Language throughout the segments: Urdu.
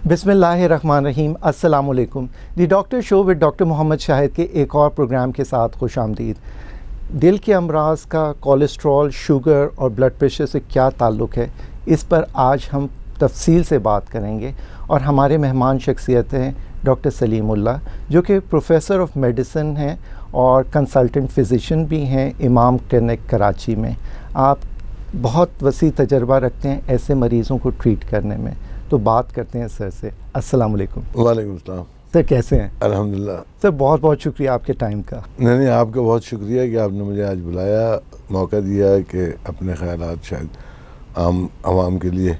بسم اللہ الرحمن الرحیم. السلام علیکم. دی ڈاکٹر شو ود ڈاکٹر محمد شاہد کے ایک اور پروگرام کے ساتھ خوش آمدید. دل کے امراض کا کولیسٹرول، شوگر اور بلڈ پریشر سے کیا تعلق ہے، اس پر آج ہم تفصیل سے بات کریں گے. اور ہمارے مہمان شخصیت ہیں ڈاکٹر سلیم اللہ، جو کہ پروفیسر آف میڈیسن ہیں اور کنسلٹنٹ فزیشین بھی ہیں امام کلینک کراچی میں. آپ بہت وسیع تجربہ رکھتے ہیں ایسے مریضوں کو ٹریٹ کرنے میں. تو بات کرتے ہیں سر سے. السلام علیکم. وعلیکم السلام. سر کیسے ہیں؟ الحمدللہ. سر بہت بہت شکریہ آپ کے ٹائم کا. نہیں آپ کا بہت شکریہ کہ آپ نے مجھے آج بلایا، موقع دیا کہ اپنے خیالات شاید عوام کے لیے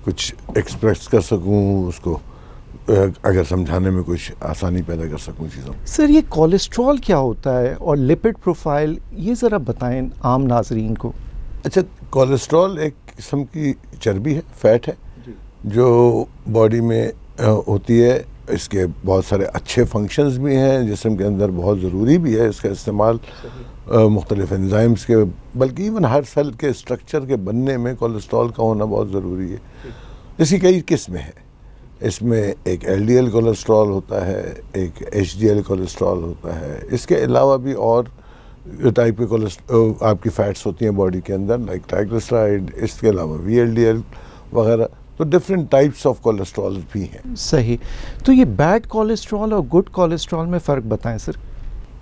کچھ ایکسپریس کر سکوں، اس کو اگر سمجھانے میں کچھ آسانی پیدا کر سکوں چیزوں. سر یہ کولیسٹرول کیا ہوتا ہے اور لپڈ پروفائل یہ ذرا بتائیں عام ناظرین کو. اچھا، کولیسٹرول ایک قسم کی چربی ہے، فیٹ ہے جو باڈی میں ہوتی ہے. اس کے بہت سارے اچھے فنکشنز بھی ہیں، جسم کے اندر بہت ضروری بھی ہے اس کا استعمال مختلف انزائمز کے، بلکہ ایون ہر سیل کے اسٹرکچر کے بننے میں کولیسٹرول کا ہونا بہت ضروری ہے. اس کی کئی قسمیں ہیں. اس میں ایک ایل ڈی ایل کولیسٹرول ہوتا ہے، ایک ایچ ڈی ایل کولیسٹرول ہوتا ہے. اس کے علاوہ بھی اور ٹائپ کے آپ کی فیٹس ہوتی ہیں باڈی کے اندر، لائک ٹرائگلیسرائڈ. اس کے علاوہ وی ایل ڈی ایل وغیرہ. تو ڈفرینٹ ٹائپس آف کولیسٹرول بھی ہیں. صحیح. تو یہ بیڈ کولیسٹرول اور گڈ کولیسٹرول میں فرق بتائیں سر.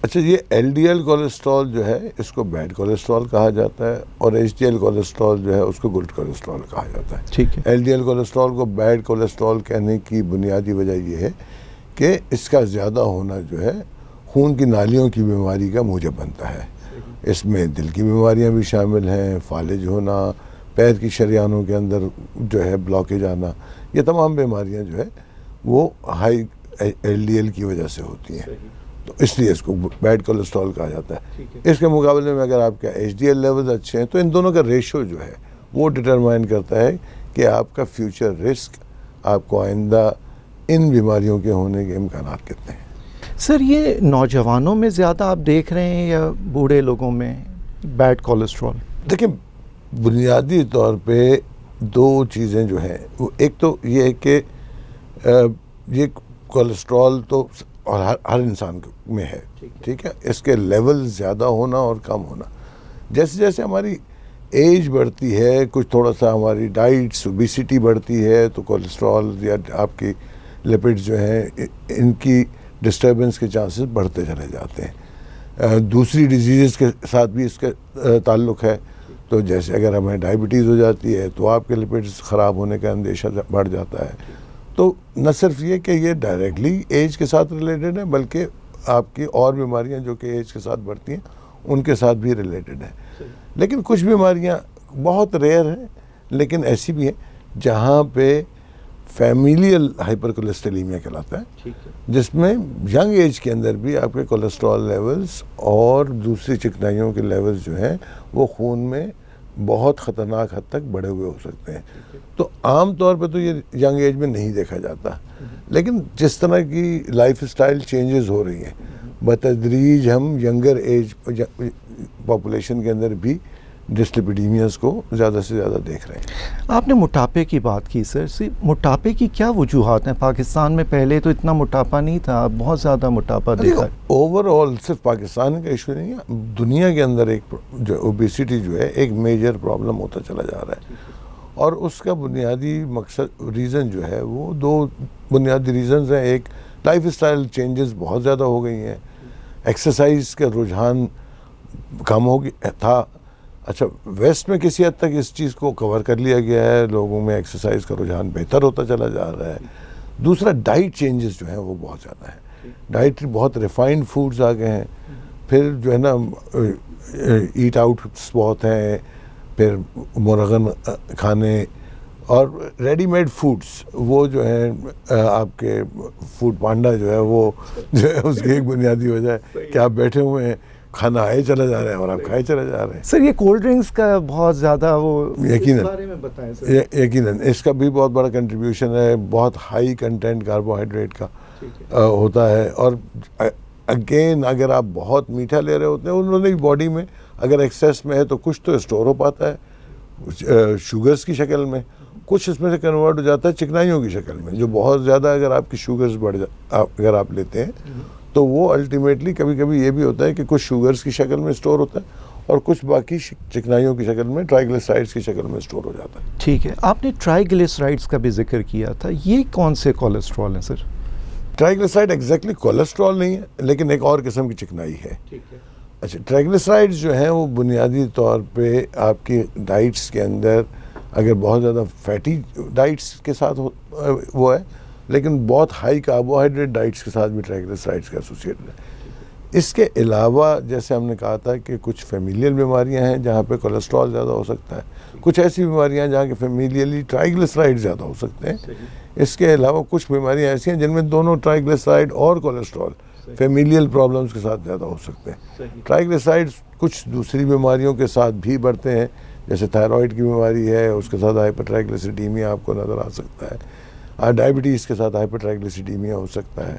اچھا، یہ ایل ڈی ایل کولیسٹرول جو ہے اس کو بیڈ کولیسٹرول کہا جاتا ہے، اور ایچ ڈی ایل کولیسٹرول جو ہے اس کو گڈ کولیسٹرول کہا جاتا ہے. ٹھیک ہے. ایل ڈی ایل کولیسٹرول کو بیڈ کولیسٹرول کہنے کی بنیادی وجہ یہ ہے کہ اس کا زیادہ ہونا جو ہے خون کی نالیوں کی بیماری کا موجب بنتا ہے. اس میں دل کی بیماریاں بھی شامل ہیں، فالج ہونا، پیر کی شریانوں کے اندر جو ہے بلاکیج آنا. یہ تمام بیماریاں جو ہے وہ ہائی ایل ڈی ایل کی وجہ سے ہوتی ہیں. تو اس لیے اس کو بیڈ کولیسٹرول کہا جاتا ہے. اس کے مقابلے میں اگر آپ کا ایچ ڈی ایل لیول اچھے ہیں تو ان دونوں کا ریشو جو ہے وہ ڈٹرمائن کرتا ہے کہ آپ کا فیوچر رسک، آپ کو آئندہ ان بیماریوں کے ہونے کے امکانات کتنے ہیں. سر یہ نوجوانوں میں زیادہ آپ دیکھ رہے ہیں یا بوڑھے لوگوں میں بیڈ کولیسٹرول؟ دیکھیں، بنیادی طور پہ دو چیزیں جو ہیں وہ ایک تو یہ ہے کہ یہ کولیسٹرول تو ہر انسان میں ہے، ٹھیک ہے. اس کے لیول زیادہ ہونا اور کم ہونا. جیسے جیسے ہماری ایج بڑھتی ہے، کچھ تھوڑا سا ہماری ڈائٹس، اوبیسٹی بڑھتی ہے، تو کولیسٹرول یا آپ کی لپڈز جو ہیں ان کی ڈسٹربنس کے چانسز بڑھتے چلے جاتے ہیں. دوسری ڈیزیزز کے ساتھ بھی اس کا تعلق ہے. تو جیسے اگر ہمیں ڈائبٹیز ہو جاتی ہے تو آپ کے لپڈز خراب ہونے کا اندیشہ بڑھ جاتا ہے. تو نہ صرف یہ کہ یہ ڈائریکٹلی ایج کے ساتھ ریلیٹڈ ہے، بلکہ آپ کی اور بیماریاں جو کہ ایج کے ساتھ بڑھتی ہیں ان کے ساتھ بھی ریلیٹڈ ہیں. لیکن کچھ بیماریاں بہت ریئر ہیں، لیکن ایسی بھی ہیں جہاں پہ فیمیلیل ہائپر کولیسٹریمیا کہلاتا ہے، جس میں ینگ ایج کے اندر بھی آپ کے کولیسٹرول لیولز اور دوسری چکنائیوں کے لیولز جو ہیں وہ خون میں بہت خطرناک حد تک بڑھے ہوئے ہو سکتے ہیں. تو عام طور پہ تو یہ ینگ ایج میں نہیں دیکھا جاتا، لیکن جس طرح کی لائف اسٹائل چینجز ہو رہی ہیں بتدریج ہم ینگر ایج پاپولیشن کے اندر بھی ڈسلیپیڈیمیاز کو زیادہ سے زیادہ دیکھ رہے ہیں. آپ نے موٹاپے کی بات کی سر. موٹاپے کی کیا وجوہات ہیں؟ پاکستان میں پہلے تو اتنا موٹاپا نہیں تھا، بہت زیادہ موٹاپا دیکھا. اوور آل صرف پاکستان کا ایشو نہیں ہے، دنیا کے اندر ایک جو اوبیسٹی جو ہے ایک میجر پرابلم ہوتا چلا جا رہا ہے. اور اس کا بنیادی ریزن جو ہے وہ دو بنیادی ریزنز ہیں. ایک لائف اسٹائل چینجز بہت زیادہ ہو گئی ہیں، ایکسرسائز کا رجحان کم ہو گیا تھا. اچھا، ویسٹ میں کسی حد تک اس چیز کو کور کر لیا گیا ہے، لوگوں میں ایکسرسائز کا رجحان بہتر ہوتا چلا جا رہا ہے. دوسرا ڈائٹ چینجز جو ہیں وہ بہت زیادہ ہیں. ڈائٹ بہت ریفائنڈ فوڈز آ گئے ہیں. پھر جو ہے نا ایٹ آؤٹس بہت ہیں، پھر مرغن کھانے اور ریڈی میڈ فوڈس وہ جو ہیں آپ کے فوڈ پانڈا جو ہے وہ جو ہے اس کی ایک بنیادی وجہ ہے کہ آپ بیٹھے ہوئے ہیں، کھانا آئے چلا جا رہا ہے اور آپ کھائے چلے جا رہے ہیں. سر یہ کولڈ ڈرنکس کا بہت زیادہ وہ یقیناً اس کا بھی بہت بڑا کنٹریبیوشن ہے. بہت ہائی کنٹینٹ کاربوہائیڈریٹ کا ہوتا ہے. اور اگین اگر آپ بہت میٹھا لے رہے ہوتے ہیں، انہوں نے باڈی میں اگر ایکسیس میں ہے تو کچھ تو اسٹور ہو پاتا ہے شوگرز کی شکل میں، کچھ اس میں سے کنورٹ ہو جاتا ہے چکنائیوں کی شکل میں، جو بہت زیادہ اگر آپ کی شوگرز اگر آپ لیتے ہیں تو وہ الٹیمیٹلی کبھی کبھی یہ بھی ہوتا ہے کہ کچھ شوگرز کی شکل میں اسٹور ہوتا ہے اور کچھ باقی چکنائیوں کی شکل میں ٹرائیگلیسرائڈز کی شکل میں اسٹور ہو جاتا ہے. ٹھیک ہے. آپ نے ٹرائیگلیسرائڈز کا بھی ذکر کیا تھا، یہ کون سے کولیسٹرول ہیں سر؟ ٹرائیگلیسرائڈ ایگزیکٹلی کولیسٹرول نہیں ہے لیکن ایک اور قسم کی چکنائی ہے. اچھا، ٹرائیگلیسرائڈز جو ہیں وہ بنیادی طور پہ آپ کی ڈائٹس کے اندر اگر بہت زیادہ فیٹی ڈائٹس کے ساتھ وہ ہے، لیکن بہت ہائی کاربوہائیڈریٹ ڈائٹس کے ساتھ بھی ٹرائیگلیسرائڈز کا ایسوسیٹڈ ہے. اس کے علاوہ جیسے ہم نے کہا تھا کہ کچھ فیمیلیل بیماریاں ہیں جہاں پہ کولیسٹرول زیادہ ہو سکتا ہے، کچھ ایسی بیماریاں ہیں جہاں کے فیمیلیلی ٹرائیگلیسرائڈ زیادہ ہو سکتے ہیں. اس کے علاوہ کچھ بیماریاں ایسی ہیں جن میں دونوں ٹرائیگلیسرائڈ اور کولیسٹرول فیمیلیل پرابلمس کے ساتھ زیادہ ہو سکتے ہیں. ٹرائیگلیسرائڈز کچھ دوسری بیماریوں کے ساتھ بھی بڑھتے ہیں، جیسے تھائرائڈ کی بیماری ہے، اس کے ساتھ ہائپر ٹرائیگلیسیڈیمیا آپ کو نظر آ سکتا ہے، ڈائبٹیز کے ساتھ ہائپر ٹرائیگلیسیڈیمیا ہو سکتا ہے.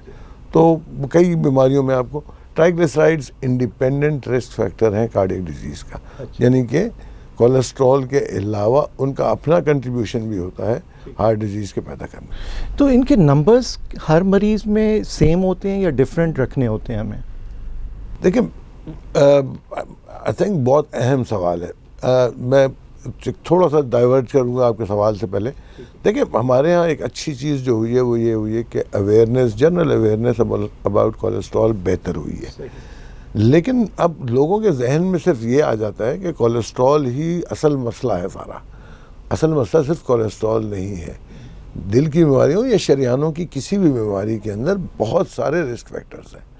تو کئی بیماریوں میں آپ کو ٹرائیگلیسرائڈز انڈیپینڈنٹ رسک فیکٹر ہیں کارڈیک ڈیزیز کا، یعنی کہ کولیسٹرول کے علاوہ ان کا اپنا کنٹریبیوشن بھی ہوتا ہے ہارٹ ڈیزیز کے پیدا کرنے. تو ان کے نمبرز ہر مریض میں سیم ہوتے ہیں یا ڈفرینٹ رکھنے ہوتے ہیں ہمیں؟ دیکھیں آئی تھنک بہت اہم سوال ہے. میں تھوڑا سا ڈائیورٹ کروں گا آپ کے سوال سے پہلے. دیکھیں ہمارے ہاں ایک اچھی چیز جو ہوئی ہے وہ یہ ہوئی ہے کہ awareness, general awareness about cholesterol بہتر ہوئی ہے. لیکن اب لوگوں کے ذہن میں صرف یہ آ جاتا ہے کہ کولیسٹرول ہی اصل مسئلہ ہے سارا. اصل مسئلہ صرف کولیسٹرول نہیں ہے. دل کی بیماریوں یا شریانوں کی کسی بھی بیماری کے اندر بہت سارے رسک فیکٹرز ہیں،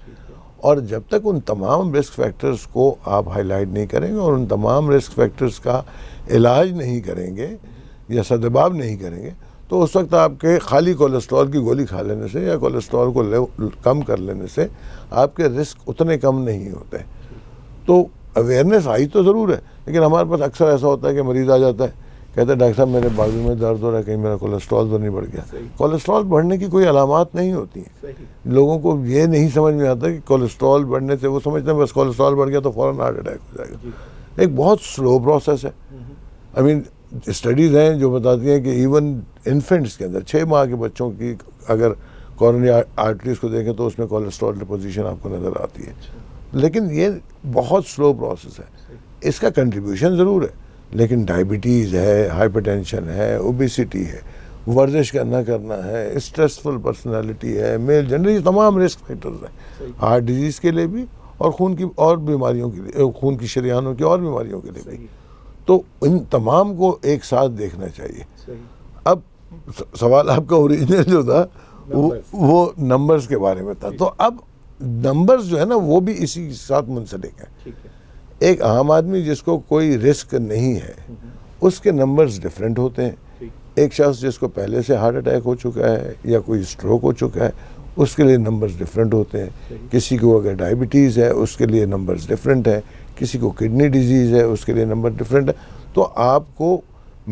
اور جب تک ان تمام رسک فیکٹرز کو آپ ہائی لائٹ نہیں کریں گے اور ان تمام رسک فیکٹرز کا علاج نہیں کریں گے یا سدباب نہیں کریں گے تو اس وقت آپ کے خالی کولیسٹرول کی گولی کھا لینے سے یا کولیسٹرول کو کم کر لینے سے آپ کے رسک اتنے کم نہیں ہوتے. تو اویئرنیس آئی تو ضرور ہے، لیکن ہمارے پاس اکثر ایسا ہوتا ہے کہ مریض آ جاتا ہے، کہتا ہے ڈاکٹر صاحب میرے بازو میں درد ہو رہا ہے، کہیں میرا کولیسٹرول تو نہیں بڑھ گیا. کولیسٹرول بڑھنے کی کوئی علامات نہیں ہوتی ہیں. لوگوں کو یہ نہیں سمجھ میں آتا کہ کولیسٹرول بڑھنے سے وہ سمجھتے ہیں بس کولیسٹرول بڑھ گیا تو فوراً ہارٹ اٹیک ہو جائے گا. ایک بہت سلو پروسیس ہے. آئی مین اسٹڈیز ہیں جو بتاتی ہیں کہ ایون انفینٹس کے اندر 6 ماہ کے بچوں کی اگر کورونری آرٹریز کو دیکھیں تو اس میں کولیسٹرول ڈپوزیشن آپ کو نظر آتی ہے. لیکن یہ بہت سلو پروسیس ہے. اس کا کنٹریبیوشن ضرور ہے، لیکن ڈائبٹیز ہے، ہائپر ٹینشن ہے، اوبیسٹی ہے، ورزش نہ کرنا ہے، اسٹریسفل پرسنالٹی ہے، میل جنڈر، یہ تمام رسک فیکٹرز ہیں ہارٹ ڈیزیز کے لیے بھی اور خون کی اور بیماریوں کے لیے، خون کی شریانوں کی اور بیماریوں کے لیے بھی. تو ان تمام کو ایک ساتھ دیکھنا چاہیے. اب سوال آپ کا اوریجنل جو تھا وہ نمبرز کے بارے میں تھا. تو اب نمبرز جو ہے نا وہ بھی اسی کے ساتھ منسلک ہیں. ایک عام آدمی جس کو کوئی رسک نہیں ہے اس کے نمبرز ڈفرینٹ ہوتے ہیں. ایک شخص جس کو پہلے سے ہارٹ اٹیک ہو چکا ہے یا کوئی اسٹروک ہو چکا ہے اس کے لیے نمبرز ڈفرینٹ ہوتے ہیں. کسی کو اگر ڈائبٹیز ہے اس کے لیے نمبرز ڈفرینٹ ہیں. کسی کو کڈنی ڈیزیز ہے اس کے لیے نمبر ڈفرینٹ ہے. تو آپ کو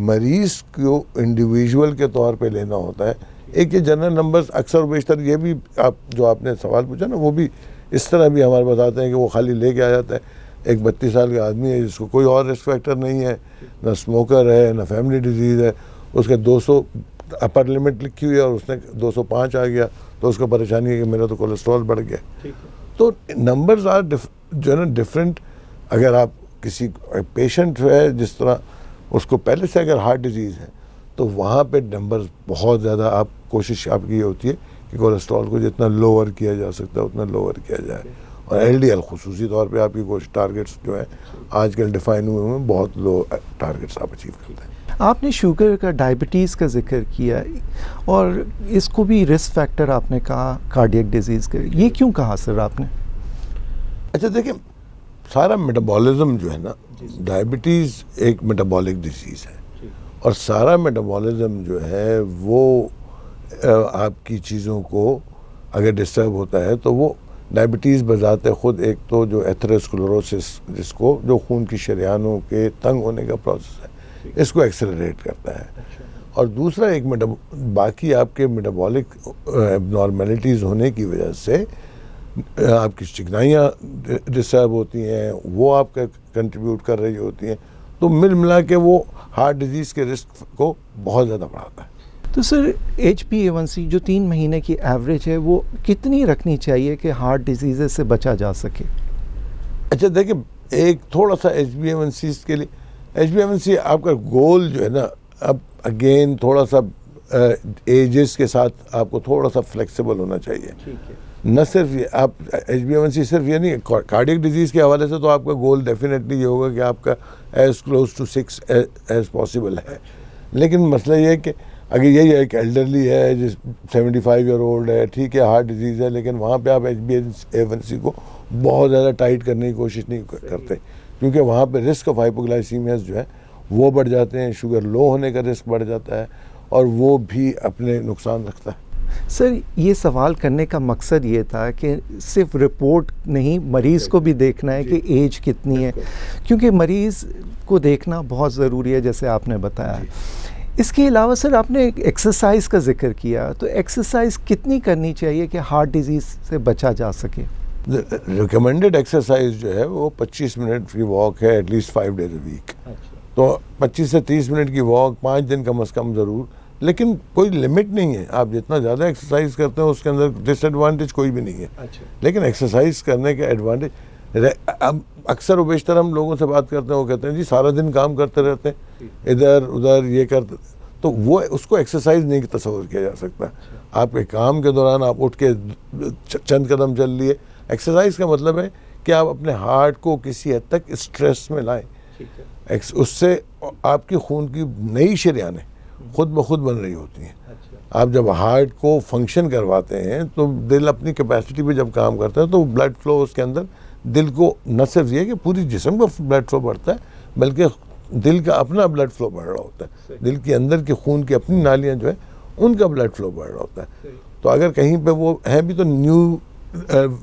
مریض کو انڈیویژول کے طور پہ لینا ہوتا ہے. ایک یہ جنرل نمبرز اکثر و بیشتر یہ بھی آپ جو آپ نے سوال پوچھا نا وہ بھی اس طرح بھی ہمارے پاس آتے ہیں کہ وہ خالی لے کے آ جاتا ہے. ایک 32 سال کا آدمی ہے جس کو کوئی اور رسک فیکٹر نہیں ہے، نہ اسموکر ہے نہ فیملی ڈیزیز ہے، اس کے 200 اپر لمٹ لکھی ہوئی ہے اور اس نے 205 آ گیا تو اس کو پریشانی ہے کہ میرا تو کولیسٹرول بڑھ گیا. تو نمبرز آر جو ہے نا ڈفرینٹ. اگر آپ کسی پیشنٹ ہے جس طرح اس کو پہلے سے اگر ہارٹ ڈیزیز ہے تو وہاں پہ نمبرز بہت زیادہ آپ کوشش آپ کی یہ ہوتی ہے کہ کولیسٹرول کو جتنا لوور کیا جا سکتا ہے اتنا لوور کیا جائے. اور ایل ڈی ایل خصوصی طور پہ آپ کی کوشش ٹارگیٹس جو ہیں آج کل ڈیفائن ہوئے ہیں بہت لو ٹارگیٹس آپ اچیو کرتے ہیں. آپ نے شوگر کا، ڈائبٹیز کا ذکر کیا اور اس کو بھی رسک فیکٹر آپ نے کہا کارڈیک ڈیزیز کا، یہ کیوں کہا سر آپ نے؟ اچھا دیکھیں سارا میٹابولزم جو ہے نا، ڈائبٹیز ایک میٹابولک ڈیزیز ہے اور سارا میٹابولزم جو ہے وہ آپ کی چیزوں کو اگر ڈسٹرب ہوتا ہے تو وہ ڈائبٹیز بذات خود ایک تو جو ایتھروسکلروسس جس کو جو خون کی شریانوں کے تنگ ہونے کا پروسیس ہے اس کو ایکسلریٹ کرتا ہے. اور دوسرا ایک باقی آپ کے میٹابولک ابنارمیلٹیز ہونے کی وجہ سے آپ کی چکنائیاں ڈسٹرب ہوتی ہیں، وہ آپ کا کنٹریبیوٹ کر رہی ہوتی ہیں. تو ملا کے وہ ہارٹ ڈیزیز کے رسک کو بہت زیادہ بڑھاتا ہے. تو سر HbA1c جو 3 مہینے کی ایوریج ہے وہ کتنی رکھنی چاہیے کہ ہارٹ ڈیزیزز سے بچا جا سکے؟ اچھا دیکھیں، ایک تھوڑا سا HbA1c کے لیے، HbA1c آپ کا گول جو ہے نا، اب اگین تھوڑا سا ایجز کے ساتھ آپ کو تھوڑا سا فلیکسیبل ہونا چاہیے. نہ صرف یہ آپ HbA1c صرف یہ نہیں، کارڈیک ڈیزیز کے حوالے سے تو آپ کا گول ڈیفینیٹلی یہ ہوگا کہ آپ کا as close to 6 as possible ہے. لیکن مسئلہ یہ ہے کہ اگر یہی ہے کہ ایلڈرلی ہے، جس 75 ایئر اولڈ ہے، ٹھیک ہے ہارٹ ڈیزیز ہے، لیکن وہاں پہ آپ HbA1c کو بہت زیادہ ٹائٹ کرنے کی کوشش نہیں کرتے، کیونکہ وہاں پہ رسک آف ہائپوگلائسیمیاز جو ہے وہ بڑھ جاتے ہیں، شوگر لو ہونے کا رسک بڑھ جاتا ہے، اور وہ بھی اپنے نقصان رکھتا ہے. سر یہ سوال کرنے کا مقصد یہ تھا کہ صرف رپورٹ نہیں، مریض کو بھی دیکھنا ہے کہ ایج کتنی ہے، کیونکہ مریض کو دیکھنا بہت ضروری ہے جیسے آپ نے بتایا. اس کے علاوہ سر آپ نے ایکسرسائز کا ذکر کیا، تو ایکسرسائز کتنی کرنی چاہیے کہ ہارٹ ڈیزیز سے بچا جا سکے؟ ریکمینڈڈ ایکسرسائز جو ہے وہ 25 منٹ کی واک ہے at least 5 days a week. تو 25 سے 30 منٹ کی واک 5 دن کم از کم ضرور، لیکن کوئی لمٹ نہیں ہے. آپ جتنا زیادہ ایکسرسائز کرتے ہیں اس کے اندر ڈس ایڈوانٹیج کوئی بھی نہیں ہے. لیکن ایکسرسائز کرنے کے ایڈوانٹیج، اب اکثر و بیشتر ہم لوگوں سے بات کرتے ہیں، وہ کہتے ہیں جی سارا دن کام کرتے رہتے ہیں، ادھر ادھر یہ کرتے، تو وہ اس کو ایکسرسائز نہیں تصور کیا جا سکتا. آپ کے کام کے دوران آپ اٹھ کے چند قدم چل لیے. ایکسرسائز کا مطلب ہے کہ آپ اپنے ہارٹ کو کسی حد تک اسٹریس میں لائیں. اس سے آپ کی خون کی نئی شریانیں خود بخود بن رہی ہوتی ہیں. آپ جب ہارٹ کو فنکشن کرواتے ہیں تو دل اپنی کیپیسٹی پہ جب کام کرتا ہے تو بلڈ فلو اس کے اندر، دل کو نہ صرف یہ کہ پوری جسم کا بلڈ فلو بڑھتا ہے، بلکہ دل کا اپنا بلڈ فلو بڑھ رہا ہوتا ہے. دل کے اندر کے خون کی اپنی نالیاں جو ہے ان کا بلڈ فلو بڑھ رہا ہوتا ہے. تو اگر کہیں پہ وہ ہیں بھی تو نیو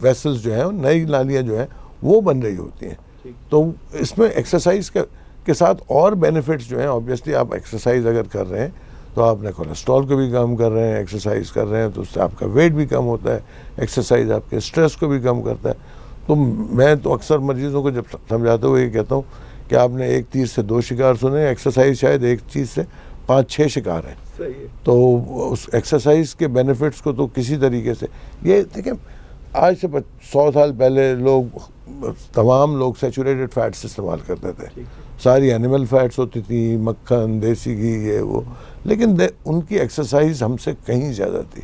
ویسلز جو ہیں، نئی نالیاں جو ہیں وہ بن رہی ہوتی ہیں. تو اس میں ایکسرسائز کے ساتھ اور بینیفٹس جو ہیں، آبویسلی آپ ایکسرسائز اگر کر رہے ہیں تو آپ نے کولیسٹرول کو بھی کم کر رہے ہیں، ایکسرسائز کر رہے ہیں تو اس سے آپ کا ویٹ بھی کم ہوتا ہے، ایکسرسائز آپ کے اسٹریس کو بھی کم کرتا ہے. تو میں تو اکثر مریضوں کو جب سمجھاتے ہوئے یہ کہتا ہوں کہ آپ نے ایک تیر سے 2 شکار سنے، ایکسرسائز شاید ایک چیز سے 5-6 شکار ہیں. تو اس ایکسرسائز کے بینیفٹس کو تو کسی طریقے سے، یہ دیکھیں آج سے 100 سال پہلے تمام لوگ سیچوریٹڈ فیٹس استعمال کرتے تھے. ساری اینیمل فیٹس ہوتی تھی، مکھن، دیسی گھی، یہ وہ، لیکن ان کی ایکسرسائز ہم سے کہیں زیادہ تھی.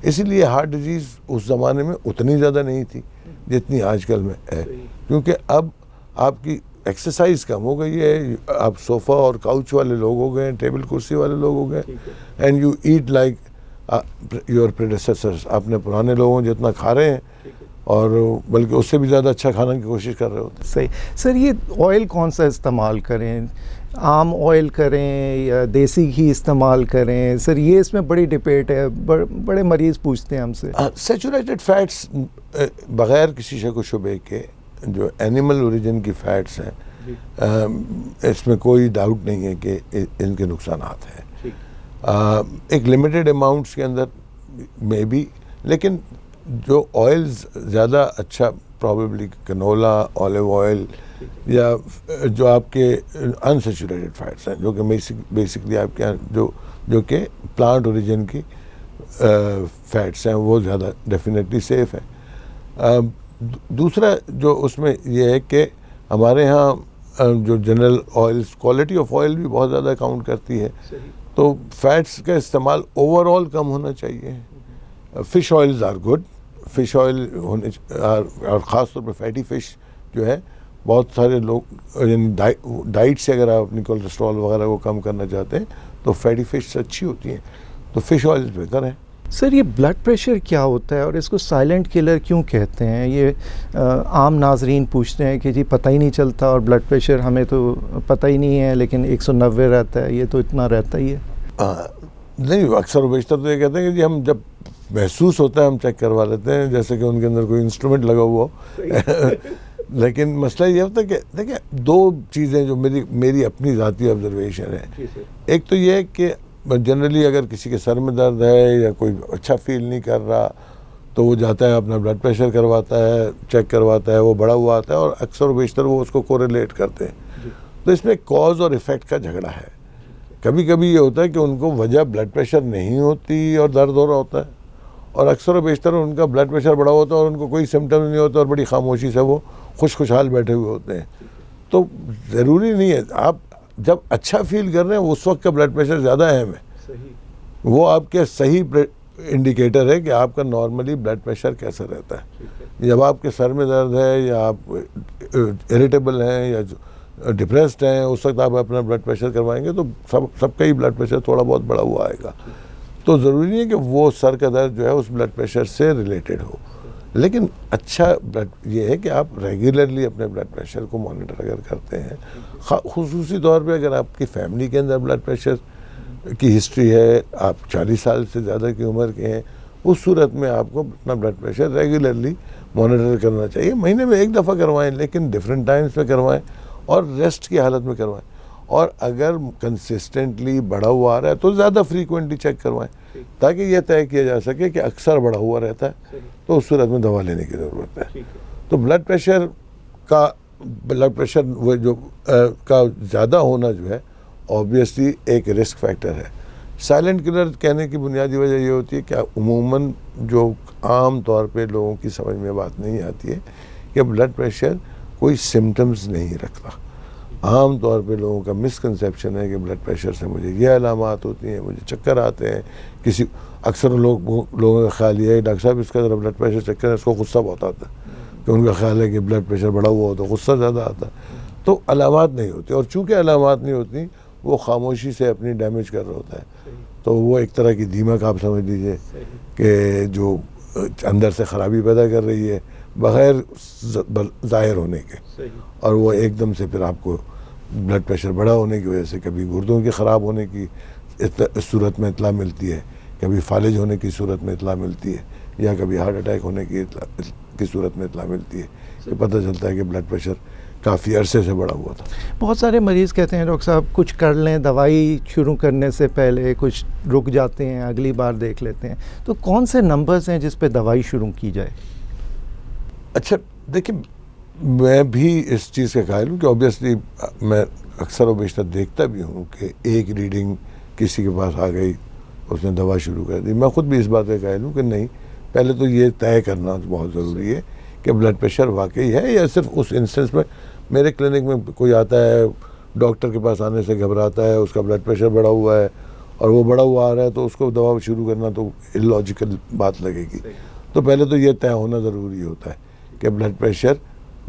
اسی لیے ہارٹ ڈیزیز اس زمانے میں اتنی زیادہ نہیں تھی جتنی آج کل میں ہے، کیونکہ اب آپ کی ایکسرسائز کم ہو گئی ہے. آپ صوفہ اور کاؤچ والے لوگ ہو گئے ہیں، ٹیبل کرسی والے لوگ ہو گئے، and you ate like your predecessors. آپ نے پرانے لوگوں جتنا کھا رہے ہیں اور بلکہ اس سے بھی زیادہ اچھا کھانے کی کوشش کر رہے ہوتے ہیں. صحیح. سر یہ آئل کون سا استعمال کریں؟ عام آئل کریں یا دیسی گھی استعمال کریں؟ سر یہ اس میں بڑی ڈبیٹ ہے، بڑے مریض پوچھتے ہیں ہم سے. سیچوریٹڈ فیٹس بغیر کسی شک و شبے کے جو اینیمل اوریجن کی فیٹس ہیں، اس میں کوئی ڈاؤٹ نہیں ہے کہ ان کے نقصانات ہیں. ایک لمیٹڈ اماؤنٹس کے اندر میں بھی، لیکن جو آئلز زیادہ اچھا پرابیبلی کنولا، اولیو آئل، یا جو آپ کے انسیچوریٹڈ فیٹس ہیں جو کہ بیسکلی آپ کے یہاں جو کہ پلانٹ اوریجن کی فیٹس ہیں، وہ زیادہ ڈیفینیٹلی سیف ہیں. دوسرا جو اس میں یہ ہے کہ ہمارے ہاں جو general oils, quality of oil بھی بہت زیادہ کاؤنٹ کرتی ہے. تو فیٹس کا استعمال اوور آل کم ہونا چاہیے. Fish oils are good, fish oil ہونے، اور خاص طور پہ فیٹی فش جو ہے، بہت سارے لوگ یعنی ڈائٹ سے اگر آپ اپنی کولیسٹرول وغیرہ کو کم کرنا چاہتے ہیں تو فیٹی فش اچھی ہوتی ہیں، تو فش آئلز بہتر ہیں. سر یہ بلڈ پریشر کیا ہوتا ہے اور اس کو سائلنٹ کلر کیوں کہتے ہیں؟ یہ عام ناظرین پوچھتے ہیں کہ جی پتہ ہی نہیں چلتا، اور بلڈ پریشر ہمیں تو پتہ ہی نہیں ہے، لیکن 190 رہتا ہے، یہ تو اتنا رہتا ہی ہے. نہیں، اکثر و بیشتر تو یہ کہتے ہیں کہ جی ہم جب محسوس ہوتا ہے ہم چیک کروا لیتے ہیں، جیسے کہ ان کے اندر کوئی انسٹرومنٹ لگا ہوا ہو. لیکن مسئلہ یہ ہوتا ہے کہ دیکھیں 2 چیزیں جو میری اپنی ذاتی آبزرویشن ہے. ایک تو یہ ہے کہ جنرلی اگر کسی کے سر میں درد ہے یا کوئی اچھا فیل نہیں کر رہا تو وہ جاتا ہے اپنا بلڈ پریشر کرواتا ہے، چیک کرواتا ہے، وہ بڑا ہوا آتا ہے، اور اکثر و بیشتر وہ اس کو کوریلیٹ کرتے ہیں. تو تو اس میں کاز اور ایفیکٹ کا جھگڑا ہے. کبھی کبھی یہ ہوتا ہے کہ ان کو وجہ بلڈ پریشر نہیں ہوتی اور درد ہو رہا ہوتا ہے, اور اکثر و بیشتر ان کا بلڈ پریشر بڑا ہوتا ہے اور ان کو کوئی سمٹم نہیں ہوتا اور بڑی خاموشی سے وہ خوشحال بیٹھے ہوئے ہوتے ہیں. تو ضروری نہیں ہے, آپ جب اچھا فیل کر رہے ہیں اس وقت کا بلڈ پریشر زیادہ اہم ہے. وہ آپ کے صحیح انڈیکیٹر ہے کہ آپ کا نارملی بلڈ پریشر کیسا رہتا ہے. جب آپ کے سر میں درد ہے یا آپ اریٹیبل ہیں یا ڈپریسڈ ہیں, اس وقت آپ اپنا بلڈ پریشر کروائیں گے تو سب کا ہی بلڈ پریشر تھوڑا بہت بڑا ہوا آئے گا. تو ضروری نہیں ہے کہ وہ سر کا درد جو ہے اس بلڈ پریشر سے ریلیٹڈ ہو, لیکن اچھا یہ ہے کہ آپ ریگولرلی اپنے بلڈ پریشر کو مانیٹر اگر کرتے ہیں, خصوصی طور پہ اگر آپ کی فیملی کے اندر بلڈ پریشر کی ہسٹری ہے, آپ 40 سال سے زیادہ کی عمر کے ہیں, اس صورت میں آپ کو اپنا بلڈ پریشر ریگولرلی مانیٹر کرنا چاہیے. مہینے میں 1 دفعہ کروائیں, لیکن ڈفرینٹ ٹائمز میں کروائیں اور ریسٹ کی حالت میں کروائیں. اور اگر کنسسٹنٹلی بڑھا ہوا آ رہا ہے تو زیادہ فریکوینٹلی چیک کروائیں, تاکہ یہ طے کیا جا سکے کہ اکثر بڑھا ہوا رہتا ہے تو اس صورت میں دوا لینے کی ضرورت ہے. تو بلڈ پریشر وہ جو کا زیادہ ہونا جو ہے اوبویسلی ایک رسک فیکٹر ہے. سائلنٹ کلر کہنے کی بنیادی وجہ یہ ہوتی ہے کہ عموماً جو عام طور پہ لوگوں کی سمجھ میں بات نہیں آتی ہے کہ بلڈ پریشر کوئی سمٹمز نہیں رکھتا. عام طور پہ لوگوں کا مسکنسیپشن ہے کہ بلڈ پریشر سے مجھے یہ علامات ہوتی ہیں, مجھے چکر آتے ہیں. اکثر لوگوں کا خیال یہ ہے ڈاکٹر صاحب اس کا ذرا بلڈ پریشر چیک کریں, اس کو غصہ بہت آتا ہے کہ ان کا خیال ہے کہ بلڈ پریشر بڑا ہوا ہو تو غصہ زیادہ آتا ہے. تو علامات نہیں ہوتی, اور چونکہ علامات نہیں ہوتی وہ خاموشی سے اپنی ڈیمیج کر رہا ہوتا ہے. تو وہ ایک طرح کی دیمک آپ سمجھ لیجئے کہ جو اندر سے خرابی پیدا کر رہی ہے بغیر ظاہر ہونے کے, اور وہ ایک دم سے پھر آپ کو بلڈ پریشر بڑا ہونے کی وجہ سے کبھی گردوں کی خراب ہونے کی صورت میں اطلاع ملتی ہے, کبھی فالج ہونے کی صورت میں اطلاع ملتی ہے, یا کبھی ہارٹ اٹیک ہونے کی صورت میں اطلاع ملتی ہے کہ پتہ چلتا ہے کہ بلڈ پریشر کافی عرصے سے بڑا ہوا تھا. بہت سارے مریض کہتے ہیں ڈاکٹر صاحب کچھ کر لیں, دوائی شروع کرنے سے پہلے کچھ رک جاتے ہیں, اگلی بار دیکھ لیتے ہیں. تو کون سے نمبرز ہیں جس پہ دوائی شروع کی جائے؟ اچھا دیکھیں, میں بھی اس چیز کا قائل ہوں کہ اوبیسلی میں اکثر و بیشتر دیکھتا بھی ہوں کہ ایک ریڈنگ کسی کے پاس آ گئی, اس نے دوا شروع کر دی. میں خود بھی اس بات کا قائل ہوں کہ نہیں, پہلے تو یہ طے کرنا بہت ضروری ہے کہ بلڈ پریشر واقعی ہے یا صرف اس انسٹنس میں. میرے کلینک میں کوئی آتا ہے, ڈاکٹر کے پاس آنے سے گھبراتا ہے, اس کا بلڈ پریشر بڑا ہوا ہے اور وہ بڑا ہوا آ رہا ہے, تو اس کو دوا شروع کرنا تو اللاجیکل بات لگے گی. تو پہلے تو یہ طے ہونا ضروری ہوتا ہے کہ بلڈ پریشر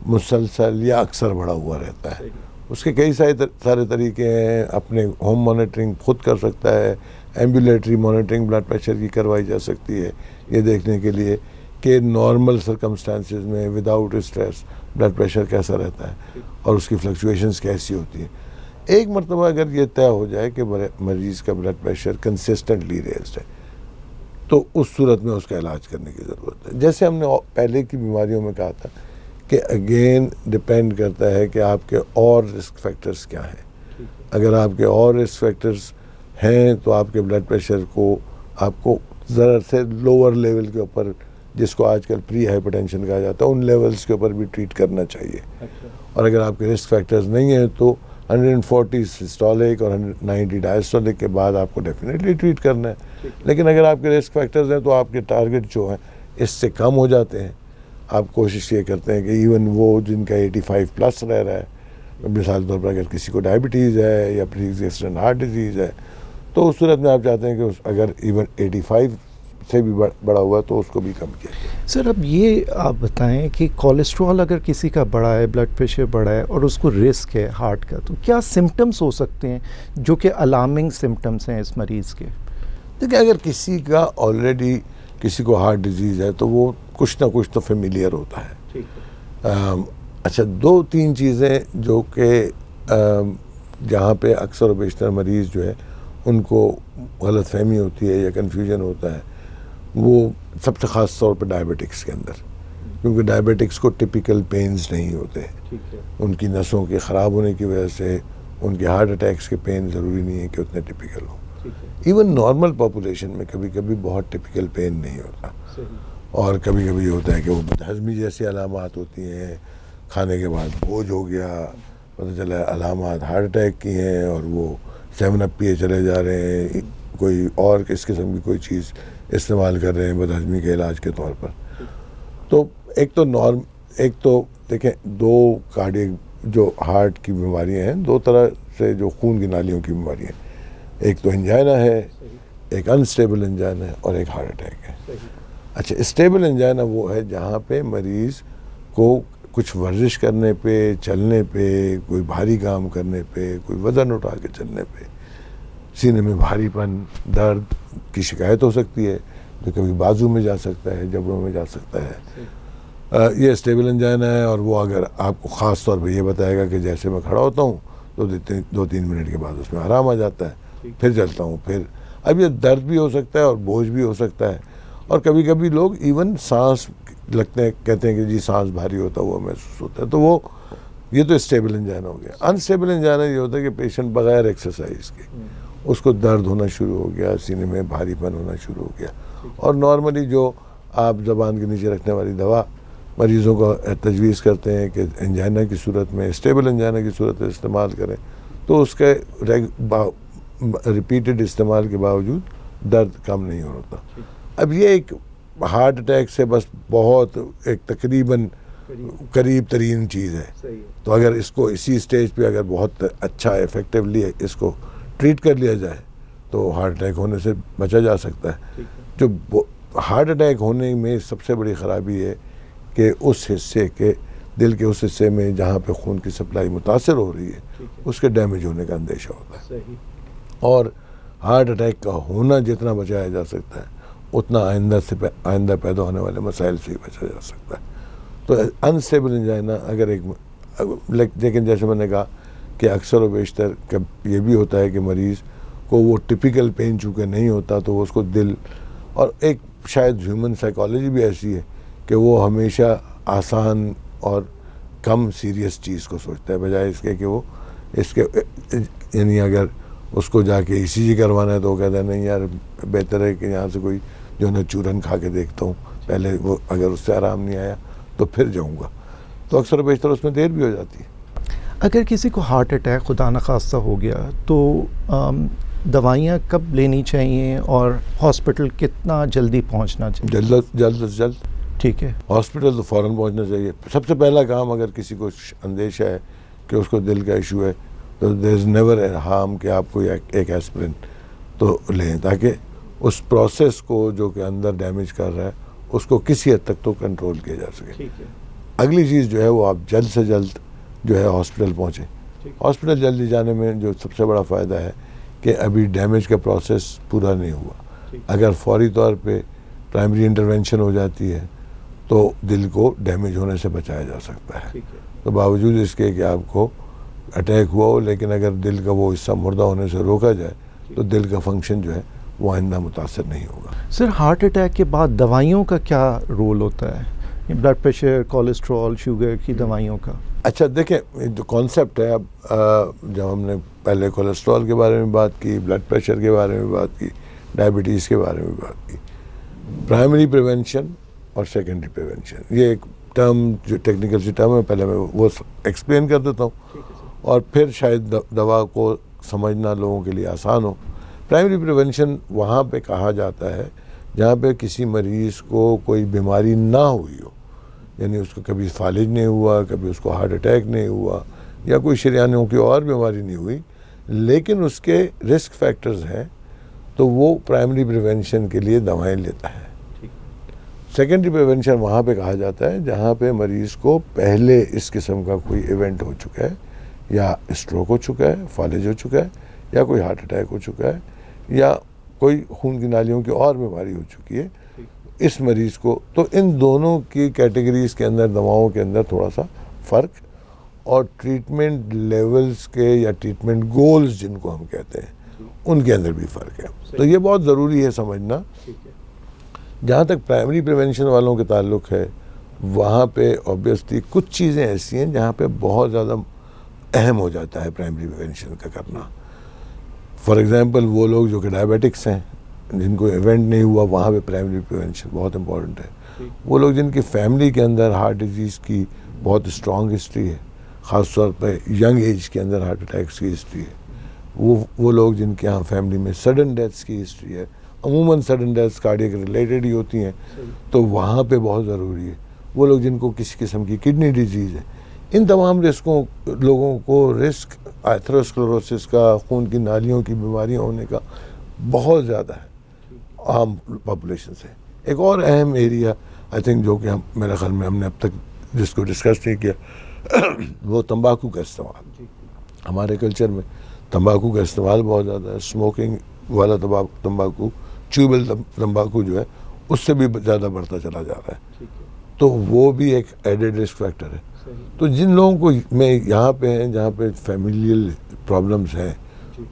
مسلسل یا اکثر بڑا ہوا رہتا ہے. اس کے کئی سارے طریقے ہیں. اپنے ہوم مانیٹرنگ خود کر سکتا ہے, ایمبولیٹری مانیٹرنگ بلڈ پریشر کی کروائی جا سکتی ہے یہ دیکھنے کے لیے کہ نارمل سرکمسٹانسز میں وداؤٹ اسٹریس بلڈ پریشر کیسا رہتا ہے اور اس کی فلکچویشنز کیسی ہوتی ہیں. ایک مرتبہ اگر یہ طے ہو جائے کہ مریض کا بلڈ پریشر کنسسٹنٹلی ریزڈ ہے تو اس صورت میں اس کا علاج کرنے کی ضرورت ہے. جیسے ہم نے پہلے کی بیماریوں میں کہا تھا کہ اگین ڈپینڈ کرتا ہے کہ آپ کے اور رسک فیکٹرز کیا ہیں. اگر آپ کے اور رسک فیکٹرز ہیں تو آپ کے بلڈ پریشر کو آپ کو ذرا سے لوور لیول کے اوپر, جس کو آج کل پری ہائپر ٹینشن کہا جاتا ہے, ان لیولز کے اوپر بھی ٹریٹ کرنا چاہیے. اور اگر آپ کے رسک فیکٹرز نہیں ہیں تو 140 سسٹولک اور 190 ڈائسٹولک کے بعد آپ کو ڈیفینیٹلی ٹریٹ کرنا ہے. لیکن اگر آپ کے رسک فیکٹرز ہیں تو آپ کے ٹارگٹ جو ہیں اس سے کم ہو جاتے ہیں. آپ کوشش یہ کرتے ہیں کہ ایون وہ جن کا 85 پلس رہ رہا ہے, مثال طور پر اگر کسی کو ڈائبٹیز ہے یا پری ایگزسٹنٹ ہارٹ ڈیزیز ہے, تو اس صورت میں آپ چاہتے ہیں کہ اگر ایون 85 سے بھی بڑا ہوا ہے تو اس کو بھی کم کیا جائے. سر اب یہ آپ بتائیں کہ کولیسٹرول اگر کسی کا بڑا ہے, بلڈ پریشر بڑا ہے اور اس کو رسک ہے ہارٹ کا, تو کیا سمٹمز ہو سکتے ہیں جو کہ الارمنگ سمٹمز ہیں اس مریض کے؟ دیکھیں, اگر کسی کا آلریڈی کسی کو ہارٹ ڈیزیز ہے تو وہ کچھ نہ کچھ تو فیملیئر ہوتا ہے. اچھا, 2-3 چیزیں جو کہ جہاں پہ اکثر و بیشتر مریض جو ہے ان کو غلط فہمی ہوتی ہے یا کنفیوژن ہوتا ہے, وہ سب سے خاص طور پہ ڈائبیٹکس کے اندر, کیونکہ ڈائبیٹکس کو ٹپیکل پینز نہیں ہوتے. ان کی نسوں کے خراب ہونے کی وجہ سے ان کے ہارٹ اٹیکس کے پین ضروری نہیں ہے کہ اتنے ٹپیکل ہوں. ایون نارمل پاپولیشن میں کبھی کبھی بہت ٹپیکل پین نہیں ہوتا, اور کبھی کبھی یہ ہوتا ہے کہ وہ بدہضمی جیسی علامات ہوتی ہیں, کھانے کے بعد بوجھ ہو گیا, پتہ چلا علامات ہارٹ اٹیک کی ہیں اور وہ 7 اپ پیے چلے جا رہے ہیں, کوئی اور اس قسم کی کوئی چیز استعمال کر رہے ہیں بد ہضمی کے علاج کے طور پر. تو ایک تو دیکھیں 2 کارڈیک جو ہارٹ کی بیماریاں ہیں, 2 طرح سے جو خون کی نالیوں کی بیماریاں ہیں, ایک تو انجائنا ہے, ایک انسٹیبل انجائنا ہے, اور ایک ہارٹ اٹیک ہے. اچھا, اسٹیبل انجائنا وہ ہے جہاں پہ مریض کو کچھ ورزش کرنے پہ, چلنے پہ, کوئی بھاری کام کرنے پہ, کوئی وزن اٹھا کے چلنے پہ سینے میں بھاری پن, درد کی شکایت ہو سکتی ہے, جو کبھی بازو میں جا سکتا ہے, جبڑوں میں جا سکتا ہے. یہ اسٹیبل انجائنا ہے, اور وہ اگر آپ کو خاص طور پہ یہ بتائے گا کہ جیسے میں کھڑا ہوتا ہوں تو 2-3 منٹ کے بعد اس میں آرام آ جاتا ہے, پھر چلتا ہوں. پھر اب یہ درد بھی ہو سکتا ہے اور بوجھ بھی ہو سکتا ہے, اور کبھی کبھی لوگ ایون سانس لگتے ہیں, کہتے ہیں کہ جی سانس بھاری ہوتا ہوا محسوس ہوتا ہے. تو وہ یہ تو اسٹیبل انجائنا ہو گیا. انسٹیبل انجائنا یہ ہوتا ہے کہ پیشنٹ بغیر ایکسرسائز کے اس کو درد ہونا شروع ہو گیا, سینے میں بھاری پن ہونا شروع ہو گیا, اور نارملی جو آپ زبان کے نیچے رکھنے والی دوا مریضوں کو تجویز کرتے ہیں کہ انجائنا کی صورت میں, اسٹیبل انجائنا کی صورت میں استعمال کریں, تو اس کے ریپیٹڈ استعمال کے باوجود درد کم نہیں ہوتا. اب یہ ایک ہارٹ اٹیک سے بس بہت ایک تقریباً قریب ترین چیز ہے. تو اگر اس کو اسی سٹیج پہ اگر بہت اچھا ایفیکٹولی اس کو ٹریٹ کر لیا جائے تو ہارٹ اٹیک ہونے سے بچا جا سکتا ہے. جو ہارٹ اٹیک ہونے میں سب سے بڑی خرابی ہے کہ اس حصے کے دل کے اس حصے میں جہاں پہ خون کی سپلائی متاثر ہو رہی ہے اس کے ڈیمیج ہونے کا اندیشہ ہوتا ہے. اور ہارٹ اٹیک کا ہونا جتنا بچایا جا سکتا ہے اتنا آئندہ پیدا ہونے والے مسائل سے ہی بچا جا سکتا ہے. تو انسٹیبل انجائنا اگر لیکن جیسے میں نے کہا کہ اکثر و بیشتر یہ بھی ہوتا ہے کہ مریض کو وہ ٹپیکل پین چونکہ نہیں ہوتا تو وہ اس کو دل, اور ایک شاید ہیومن سائیکالوجی بھی ایسی ہے کہ وہ ہمیشہ آسان اور کم سیریس چیز کو سوچتا ہے بجائے اس کے کہ وہ اس کے یعنی اگر اس کو جا کے ECG کروانا ہے تو وہ کہتا ہے نہیں یار بہتر ہے کہ یہاں سے کوئی جو ہے نا چورن کھا کے دیکھتا ہوں پہلے, وہ اگر اس سے آرام نہیں آیا تو پھر جاؤں گا. تو اکثر و بیشتر اس میں دیر بھی ہو جاتی ہے. اگر کسی کو ہارٹ اٹیک خدا نخواستہ ہو گیا تو دوائیاں کب لینی چاہیے اور ہاسپٹل کتنا جلدی پہنچنا چاہیے؟ جلد. ٹھیک ہے. ہاسپٹل تو فوراً پہنچنا چاہیے. سب سے پہلا کام اگر کسی کو اندیشہ ہے کہ اس کو دل کا ایشو ہے تو دیر از نیور اے ہارم کہ آپ کو ایک ایسپرین تو لیں, تاکہ اس پروسیس کو جو کہ اندر ڈیمیج کر رہا ہے اس کو کسی حد تک تو کنٹرول کیا جا سکے. اگلی چیز جو ہے وہ آپ جلد سے جلد جو ہے ہاسپٹل پہنچیں. ہاسپٹل جلدی جانے میں جو سب سے بڑا فائدہ ہے کہ ابھی ڈیمیج کا پروسیس پورا نہیں ہوا. اگر فوری طور پہ پرائمری انٹرونشن ہو جاتی ہے تو دل کو ڈیمیج ہونے سے بچایا جا سکتا ہے. تو باوجود اس کے کہ آپ کو اٹیک ہوا ہو لیکن اگر دل کا وہ حصہ مردہ ہونے سے روکا جائے تو دل کا فنکشن جو ہے وہ آئندہ متاثر نہیں ہوگا. سر ہارٹ اٹیک کے بعد دوائیوں کا کیا رول ہوتا ہے؟ بلڈ پریشر, کولیسٹرول, شوگر کی دوائیوں کا. اچھا دیکھیں جو کانسیپٹ ہے, اب جب ہم نے پہلے کولیسٹرول کے بارے میں بات کی, بلڈ پریشر کے بارے میں بات کی, ڈائبٹیز کے بارے میں بات کی, پرائمری پریونشن اور سیکنڈری پریونشن, یہ ایک ٹرم جو ٹیکنیکل سی ٹرم ہے پہلے میں وہ ایکسپلین کر دیتا ہوں اور پھر شاید دوا کو سمجھنا لوگوں کے لیے آسان ہو. پرائمری پریونشن وہاں پہ کہا جاتا ہے جہاں پہ کسی مریض کو کوئی بیماری نہ ہوئی ہو, یعنی اس کو کبھی فالج نہیں ہوا, کبھی اس کو ہارٹ اٹیک نہیں ہوا یا کوئی شریانوں کی اور بیماری نہیں ہوئی, لیکن اس کے رسک فیکٹرز ہیں تو وہ پرائمری پریونشن کے لیے دوائیں لیتا ہے. سیکنڈری پریونشن وہاں پہ کہا جاتا ہے جہاں پہ مریض کو پہلے اس قسم کا کوئی ایونٹ ہو چکا ہے, یا اسٹروک ہو چکا ہے, فالج ہو چکا ہے, یا کوئی ہارٹ اٹیک ہو چکا ہے, یا کوئی خون کی نالیوں کی اور بیماری ہو چکی ہے اس مریض کو. تو ان دونوں کی کیٹیگریز کے اندر دواؤں کے اندر تھوڑا سا فرق, اور ٹریٹمنٹ لیولز کے یا ٹریٹمنٹ گولز جن کو ہم کہتے ہیں ان کے اندر بھی فرق ہے. تو یہ بہت ضروری ہے سمجھنا. جہاں تک پرائمری پریونشن والوں کے تعلق ہے وہاں پہ اوبیسلی کچھ چیزیں ایسی ہیں جہاں پہ بہت زیادہ اہم ہو جاتا ہے پرائمری پریونشن کا کرنا. فار ایگزامپل وہ لوگ جو کہ ڈائبیٹکس ہیں جن کو ایونٹ نہیں ہوا, وہاں پہ پرائمری پریونشن بہت امپورٹنٹ ہے. وہ لوگ جن کی فیملی کے اندر ہارٹ ڈیزیز کی بہت اسٹرانگ ہسٹری ہے, خاص طور پہ ینگ ایج کے اندر ہارٹ اٹیکس کی ہسٹری ہے، وہ لوگ جن کے یہاں فیملی میں سڈن ڈیتھس کی ہسٹری ہے، عموماً سڈن ڈیتھس کارڈیک ریلیٹڈ ہی ہوتی ہیں، تو وہاں پہ بہت ضروری ہے. وہ لوگ جن کو کسی قسم کی کڈنی ڈیزیز ہے، ان تمام رسکوں لوگوں کو رسک ایتھروسکلروسس کا، خون کی نالیوں کی بیماریاں ہونے کا بہت زیادہ ہے عام پاپولیشن سے. ایک اور اہم ایریا آئی تھنک جو کہ میرے خیال میں ہم نے اب تک جس کو ڈسکس نہیں کیا وہ تمباکو کا استعمال. ہمارے کلچر میں تمباکو کا استعمال بہت زیادہ ہے. اسموکنگ والا تمباکو، چیوبل تمباکو جو ہے اس سے بھی زیادہ بڑھتا چلا جا رہا ہے، تو وہ بھی ایک ایڈیڈ رسک فیکٹر ہے. تو جن لوگوں کو میں یہاں پہ ہیں جہاں پہ فیملیل پرابلمس ہیں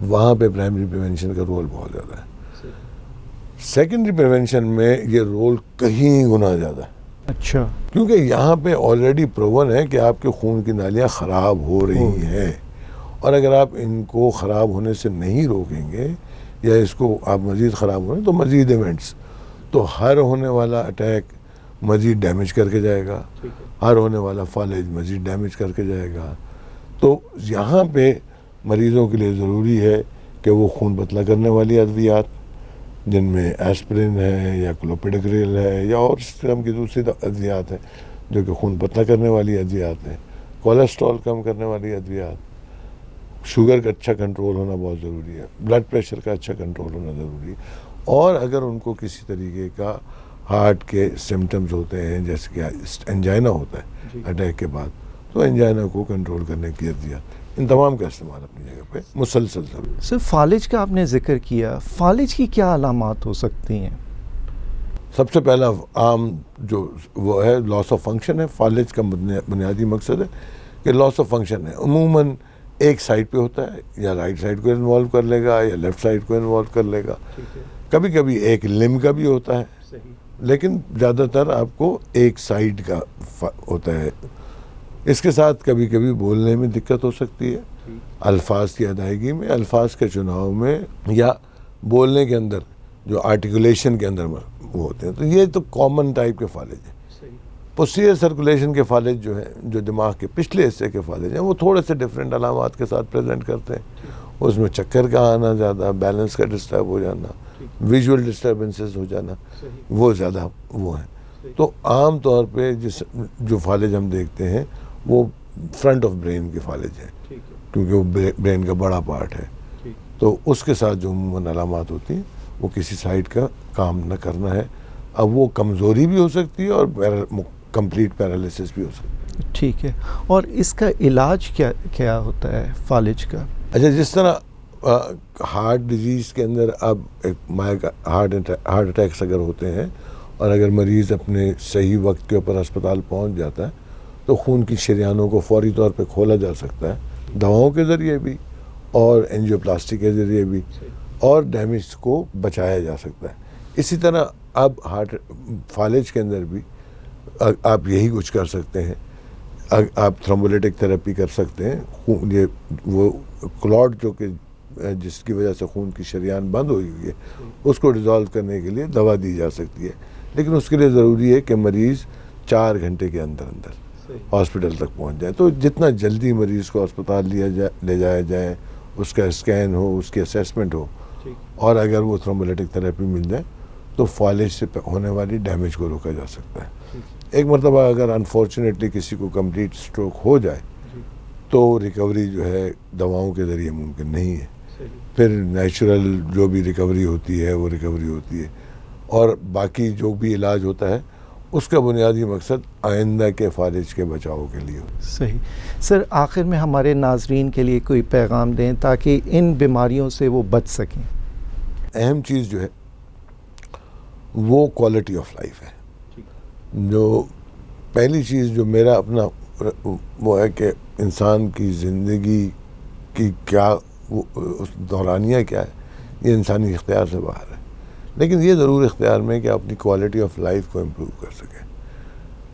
وہاں پہ پرائمری پریونشن کا رول بہت زیادہ ہے. سیکنڈری پریونشن میں یہ رول کہیں گنا زیادہ ہے. اچھا. کیونکہ یہاں پہ آلریڈی پروون ہے کہ آپ کے خون کی نالیاں خراب ہو رہی ہیں، اور اگر آپ ان کو خراب ہونے سے نہیں روکیں گے یا اس کو آپ مزید خراب ہو رہے ہیں تو مزید ایونٹس، تو ہر ہونے والا اٹیک مزید ڈیمیج کر کے جائے گا، ہر ہونے والا فالج مزید ڈیمیج کر کے جائے گا. تو یہاں پہ مریضوں کے لیے ضروری ہے کہ وہ خون پتلا کرنے والی ادویات جن میں ایسپرین ہے یا کلوپیڈوگریل ہے یا اور اس قسم کی دوسری ادویات ہیں جو کہ خون پتلا کرنے والی ادویات ہیں، کولیسٹرول کم کرنے والی ادویات، شوگر کا اچھا کنٹرول ہونا بہت ضروری ہے، بلڈ پریشر کا اچھا کنٹرول ہونا ضروری ہے. اور اگر ان کو کسی طریقے کا ہارٹ کے سمٹمز ہوتے ہیں جیسے کہ انجائنا ہوتا ہے اٹیک کے بعد، تو انجائنا کو کنٹرول کرنے کی ادویات، ان تمام کا استعمال اپنی جگہ پہ مسلسل ضروری. سر فالج کا آپ نے ذکر کیا، فالج کی کیا علامات ہو سکتی ہیں؟ سب سے پہلا عام جو وہ ہے لاس آف فنکشن ہے. فالج کا بنیادی مقصد ہے کہ لاس آف فنکشن ہے. عموماً ایک سائڈ پہ ہوتا ہے، یا رائٹ سائڈ کو انوالو کر لے گا یا لیفٹ سائڈ کو انوالو کر لے گا. کبھی کبھی ایک لمب کا بھی ہوتا ہے، لیکن زیادہ تر آپ کو ایک سائڈ کا ہوتا ہے. اس کے ساتھ کبھی کبھی بولنے میں دقت ہو سکتی ہے، الفاظ کی ادائیگی میں، الفاظ کے چناؤ میں، یا بولنے کے اندر جو آرٹیکولیشن کے اندر وہ ہوتے ہیں. تو یہ تو کامن ٹائپ کے فالج ہیں. پوسٹیریئر سرکولیشن کے فالج جو ہیں، جو دماغ کے پچھلے حصے کے فالج ہیں، وہ تھوڑے سے ڈفرینٹ علامات کے ساتھ پریزنٹ کرتے ہیں. اس میں چکر کا آنا زیادہ، بیلنس کا ڈسٹرب ہو جانا، ویژول ڈسٹربنسز ہو جانا، وہ زیادہ وہ ہیں. تو عام طور پہ جو فالج ہم دیکھتے ہیں وہ فرنٹ آف برین کے فالج ہیں، کیونکہ وہ برین کا بڑا پارٹ ہے. تو اس کے ساتھ جو عموماً علامات ہوتی ہیں وہ کسی سائڈ کا کام نہ کرنا ہے. اب وہ کمزوری بھی ہو سکتی ہے اور کمپلیٹ پیرالیسس بھی ہو سکتی ہے. ٹھیک ہے. اور اس کا علاج کیا ہوتا ہے فالج کا؟ اچھا، جس طرح ہارٹ ڈیزیز کے اندر اب ہارٹ اٹیکس اگر ہوتے ہیں اور اگر مریض اپنے صحیح وقت کے اوپر ہسپتال پہنچ جاتا ہے تو خون کی شریانوں کو فوری طور پہ کھولا جا سکتا ہے، دواؤں کے ذریعے بھی اور اینجیوپلاسٹی کے ذریعے بھی، اور ڈیمیج کو بچایا جا سکتا ہے. اسی طرح اب ہارٹ فالج کے اندر بھی آپ یہی کچھ کر سکتے ہیں. آپ تھرومبولیٹک تھراپی کر سکتے ہیں. یہ وہ کلاٹ جو کہ جس کی وجہ سے خون کی شریان بند ہوئی ہوئی ہے اس کو ڈیزالو کرنے کے لیے دوا دی جا سکتی ہے، لیکن اس کے لیے ضروری ہے کہ مریض 4 گھنٹے کے اندر ہاسپٹل تک پہنچ جائے. تو جتنا جلدی مریض کو اسپتال لے جایا جائے، اس کا اسکین ہو، اس کی اسیسمنٹ ہو، اور اگر وہ تھرومبولیٹک تھراپی مل جائے تو فالج سے ہونے والی ڈیمیج کو روکا جا سکتا ہے. ایک مرتبہ اگر انفارچونیٹلی کسی کو کمپلیٹ اسٹروک ہو جائے تو ریکوری جو ہے دواؤں کے ذریعے ممکن نہیں ہے. پھر نیچرل جو بھی ریکوری ہوتی ہے وہ ریکوری ہوتی ہے، اور باقی جو بھی علاج ہوتا ہے اس کا بنیادی مقصد آئندہ کے فالج کے بچاؤ کے لیے. صحیح. سر آخر میں ہمارے ناظرین کے لیے کوئی پیغام دیں تاکہ ان بیماریوں سے وہ بچ سکیں. اہم چیز جو ہے وہ کوالٹی آف لائف ہے. جو پہلی چیز جو میرا اپنا وہ ہے کہ انسان کی زندگی کی کیا دورانیہ کیا ہے، یہ انسانی اختیار سے باہر ہے، لیکن یہ ضرور اختیار میں کہ اپنی کوالٹی آف لائف کو امپروو کر سکیں.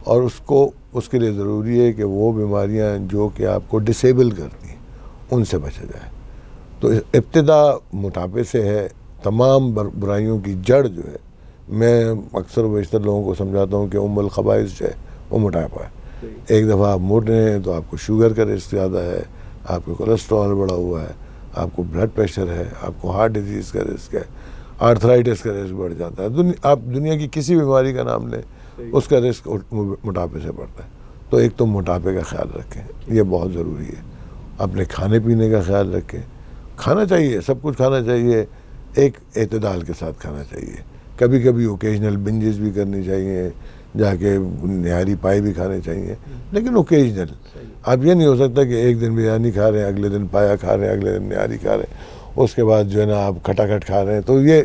اور اس کے لیے ضروری ہے کہ وہ بیماریاں جو کہ آپ کو ڈسیبل کرتی ہیں ان سے بچا جائے. تو ابتدا موٹاپے سے ہے. تمام برائیوں کی جڑ جو ہے، میں اکثر و بیشتر لوگوں کو سمجھاتا ہوں کہ ام الخبائث جو ہے وہ موٹاپا ہے. ایک دفعہ آپ موٹے ہیں تو آپ کو شوگر کا رسک زیادہ ہے, آپ کو کولیسٹرول بڑھا ہوا ہے, آپ کو بلڈ پریشر ہے, آپ کو ہارٹ ڈیزیز کا رسک ہے, آرتھرائٹس کا رسک بڑھ جاتا ہے. آپ دنیا کی کسی بیماری کا نام لیں, اس کا رسک موٹاپے سے بڑھتا ہے. تو ایک تو موٹاپے کا خیال رکھیں, یہ بہت ضروری ہے. اپنے کھانے پینے کا خیال رکھیں, کھانا چاہیے, سب کچھ کھانا چاہیے, ایک اعتدال کے ساتھ کھانا چاہیے. کبھی کبھی اوکیجنل بنجز بھی کرنی چاہیے, جا کے نہاری پائے بھی کھانے چاہیے, لیکن اوکیجنل. اب یہ نہیں ہو سکتا کہ ایک دن بریانی کھا رہے ہیں, اگلے دن پایا کھا رہے ہیں, اگلے دن نہاری کھا رہے ہیں, اس کے بعد جو ہے نا آپ کھٹا کھٹ کھا رہے ہیں. تو یہ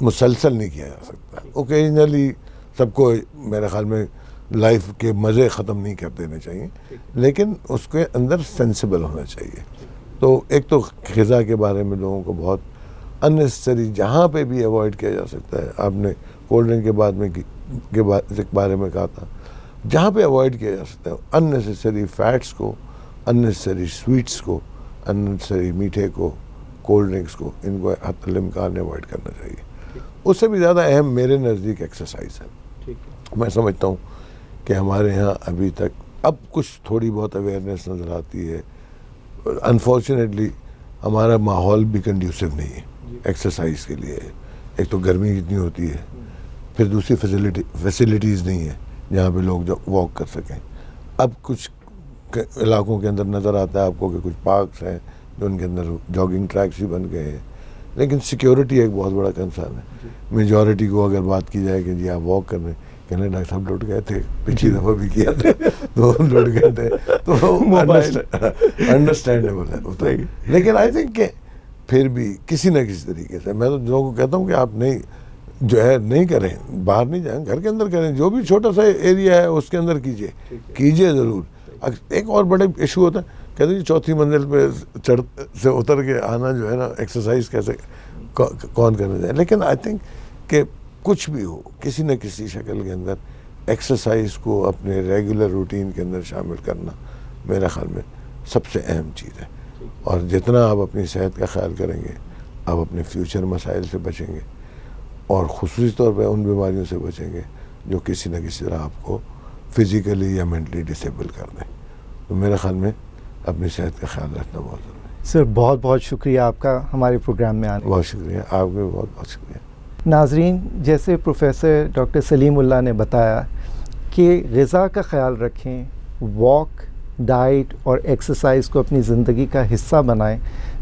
مسلسل نہیں کیا جا سکتا. اوکیجنلی سب کو میرے خیال میں لائف کے مزے ختم نہیں کر دینے چاہیے, لیکن اس کے اندر سینسیبل ہونا چاہیے. تو ایک تو غذا کے بارے میں لوگوں کو بہت اننیسسری جہاں پہ بھی ایوائڈ کیا جا سکتا ہے. آپ نے کولڈ ڈرنک کے بارے میں کہا تھا, جہاں پہ ایوائڈ کیا جا سکتا ہے اننیسسری فیٹس کو, اننیسسری سویٹس کو, اننیسسری میٹھے کو, کولڈ ڈرنکس کو, ان کو حتی الامکان ایوائڈ کرنا چاہیے. اس سے بھی زیادہ اہم میرے نزدیک ایکسرسائز ہے. میں سمجھتا ہوں کہ ہمارے ہاں ابھی تک اب کچھ تھوڑی بہت اویئرنیس نظر آتی ہے. انفارچونیٹلی ہمارا ماحول بھی کنڈیوسو نہیں ہے ایکسرسائز کے لیے. ایک تو گرمی اتنی ہوتی ہے, پھر دوسری فیسلٹیز نہیں ہے جہاں پہ لوگ واک کر سکیں. اب کچھ علاقوں کے اندر نظر آتا ہے آپ کو کہ کچھ پارکس ہیں جو ان کے اندر جاگنگ ٹریکس بھی بن گئے ہیں, لیکن سیکیورٹی ایک بہت بڑا کنسرن ہے. میجورٹی کو اگر بات کی جائے کہ جی آپ واک کر رہے ہیں, کہنے ڈاکٹر صاحب لٹ گئے تھے, پچھلی دفعہ بھی کیا تھا تو لٹ گئے تھے, تو انڈرسٹینڈیبل ہے. لیکن آئی تھنک کہ پھر بھی کسی نہ کسی طریقے سے میں تو لوگوں کو کہتا ہوں کہ آپ نہیں کریں, باہر نہیں جائیں, گھر کے اندر کریں. جو بھی چھوٹا سا ایریا ہے اس کے اندر کیجیے ضرور. ایک اور بڑے ایشو ہوتا ہے, کہتے ہیں چوتھی منزل پہ چڑھ سے اتر کے آنا جو ہے نا ایکسرسائز کیسے کون کرنے جائے. لیکن آئی تھنک کہ کچھ بھی ہو, کسی نہ کسی شکل کے اندر ایکسرسائز کو اپنے ریگولر روٹین کے اندر شامل کرنا میرے خیال میں سب سے اہم چیز ہے. اور جتنا آپ اپنی صحت کا خیال کریں گے, آپ اپنے فیوچر مسائل سے بچیں گے, اور خصوصی طور پہ ان بیماریوں سے بچیں گے جو کسی نہ کسی طرح آپ کو فزیکلی یا مینٹلی ڈسیبل کر دیں. تو میرے خیال میں اپنی صحت کا خیال رکھنا بہت ضروری ہے. سر بہت بہت شکریہ آپ کا ہمارے پروگرام میں آنے. بہت شکریہ, آپ کا بھی بہت بہت شکریہ. ناظرین, جیسے پروفیسر ڈاکٹر سلیم اللہ نے بتایا کہ غذا کا خیال رکھیں, واک, ڈائٹ اور ایکسرسائز کو اپنی زندگی کا حصہ بنائیں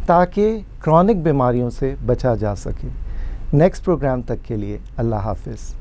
تاکہ کرونک بیماریوں سے بچا جا سکے. نیکسٹ پروگرام تک کے لیے اللہ حافظ.